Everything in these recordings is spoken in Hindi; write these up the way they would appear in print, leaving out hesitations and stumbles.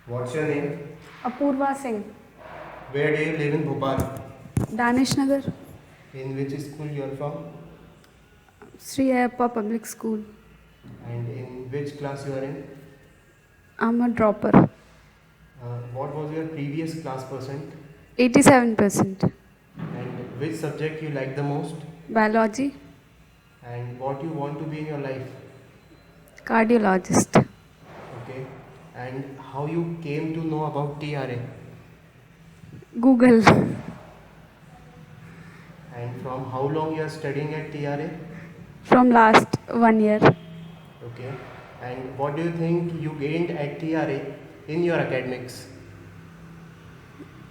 What's your name? Apoorva Singh. Where do you live in Bhopal? Danish Nagar. In which school you are from? Shri Ayyappa public school. And in which class you are in? I am a dropper. What was your previous class percent? 87%. And which subject you like the most? Biology. And what you want to be in your life? Cardiologist. Okay. And how you came to know about TRA? Google. And from how long you are studying at TRA? From last 1 year. Okay. And what do you think you gained at TRA in your academics?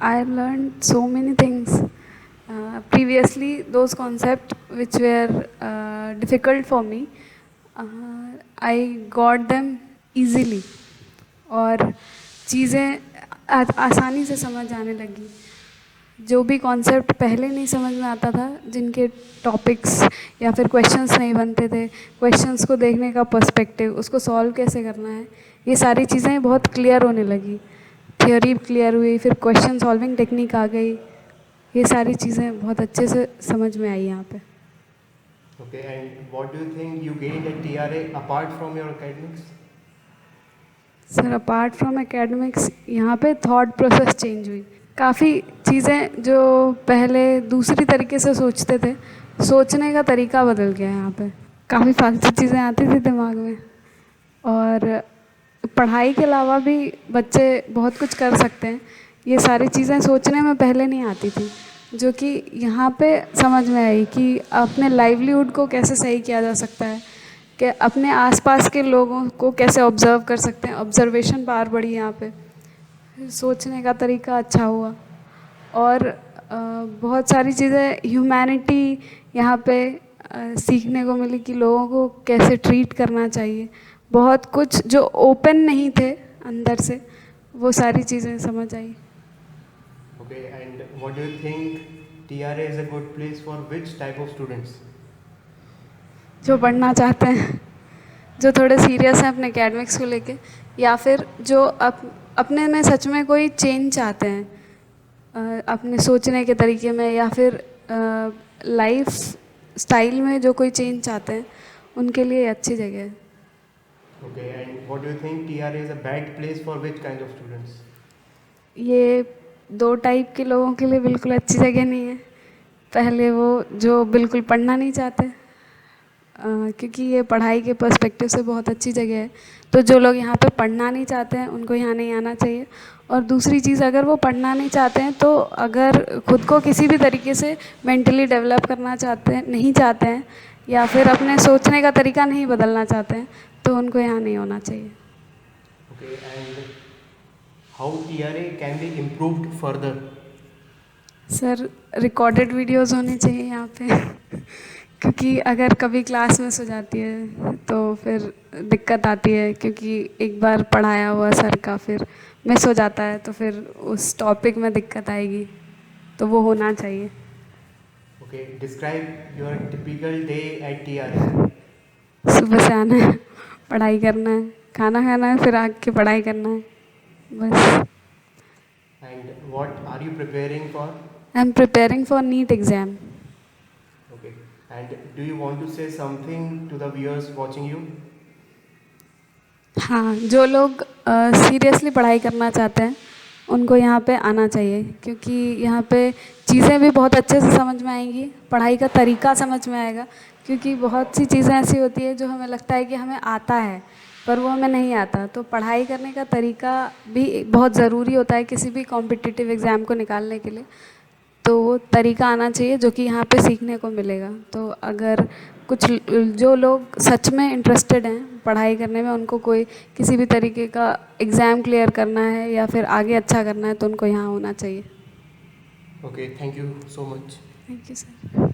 I learned so many things. Previously, those concepts which were difficult for me, I got them easily. और चीज़ें आसानी से समझ आने लगी. जो भी कॉन्सेप्ट पहले नहीं समझ में आता था, जिनके टॉपिक्स या फिर क्वेश्चंस नहीं बनते थे, क्वेश्चंस को देखने का पर्सपेक्टिव, उसको सॉल्व कैसे करना है, ये सारी चीज़ें बहुत क्लियर होने लगी. थ्योरी क्लियर हुई, फिर क्वेश्चन सॉल्विंग टेक्निक आ गई. ये सारी चीज़ें बहुत अच्छे से समझ में आई यहाँ पे. Okay, and what do you think you gained at TRA apart from your academics? Sir, apart from academics यहाँ पे थॉट प्रोसेस चेंज हुई. काफ़ी चीज़ें जो पहले दूसरी तरीके से सोचते थे, सोचने का तरीका बदल गया है यहाँ पे. काफ़ी फालतू चीज़ें आती थी दिमाग में. और पढ़ाई के अलावा भी बच्चे बहुत कुछ कर सकते हैं. ये सारी चीज़ें सोचने में पहले नहीं आती थी, जो कि यहाँ पे समझ में आई कि अपने लाइवलीहुड को कैसे सही किया जा सकता है, कि अपने आसपास के लोगों को कैसे ऑब्ज़र्व कर सकते हैं. ऑब्ज़र्वेशन पावर बढ़ी यहाँ पे. सोचने का तरीका अच्छा हुआ. और बहुत सारी चीज़ें ह्यूमैनिटी यहाँ पे सीखने को मिली कि लोगों को कैसे ट्रीट करना चाहिए. बहुत कुछ जो ओपन नहीं थे अंदर से, वो सारी चीज़ें समझ आई. Okay, and what do you think TRA is a good place for which type of students? जो पढ़ना चाहते हैं, जो थोड़े सीरियस हैं अपने एकेडमिक्स को लेके, या फिर जो अपने में सच में कोई चेंज चाहते हैं अपने सोचने के तरीके में, या फिर लाइफ स्टाइल में जो कोई चेंज चाहते हैं, उनके लिए अच्छी जगह है. Okay, and what do you think TRA is a bad place for which kind of students? ये 2 टाइप के लोगों के लिए बिल्कुल अच्छी जगह नहीं है. पहले वो जो बिल्कुल पढ़ना नहीं चाहते, क्योंकि ये पढ़ाई के पर्सपेक्टिव से बहुत अच्छी जगह है. तो जो लोग यहाँ पे पढ़ना नहीं चाहते हैं, उनको यहाँ नहीं आना चाहिए. और दूसरी चीज़, अगर वो पढ़ना नहीं चाहते हैं, तो अगर खुद को किसी भी तरीके से मेंटली डेवलप करना नहीं चाहते हैं, या फिर अपने सोचने का तरीका नहीं बदलना चाहते हैं, तो उनको यहाँ नहीं होना चाहिए. Okay, and how TRA can be improved further? Sir, recorded videos होने चाहिए यहाँ पे. क्योंकि अगर कभी क्लास मिस हो जाती है तो फिर दिक्कत आती है, क्योंकि एक बार पढ़ाया हुआ सर का फिर मिस हो जाता है, तो फिर उस टॉपिक में दिक्कत आएगी. तो वो होना चाहिए. Okay, describe your typical day at TRA. सुबह से आना है, पढ़ाई करना है, खाना खाना है, फिर आके पढ़ाई करना है, बस. And what are you preparing for? I am preparing for NEET exam. Okay, and do you want to say something to the viewers watching you? हाँ, जो लोग सीरियसली पढ़ाई करना चाहते हैं, उनको यहाँ पे आना चाहिए. क्योंकि यहाँ पे चीज़ें भी बहुत अच्छे से समझ में आएंगी, पढ़ाई का तरीका समझ में आएगा. क्योंकि बहुत सी चीज़ें ऐसी होती है जो हमें लगता है कि हमें आता है, पर वो हमें नहीं आता. तो पढ़ाई करने का तरीका भी बहुत ज़रूरी होता है किसी भी कॉम्पिटिटिव एग्ज़ाम को निकालने के लिए. तो वो तरीका आना चाहिए, जो कि यहाँ पे सीखने को मिलेगा. तो अगर जो लोग सच में इंटरेस्टेड हैं पढ़ाई करने में, उनको कोई किसी भी तरीके का एग्ज़ाम क्लियर करना है या फिर आगे अच्छा करना है, तो उनको यहाँ होना चाहिए. Okay, thank you so much. Thank you sir.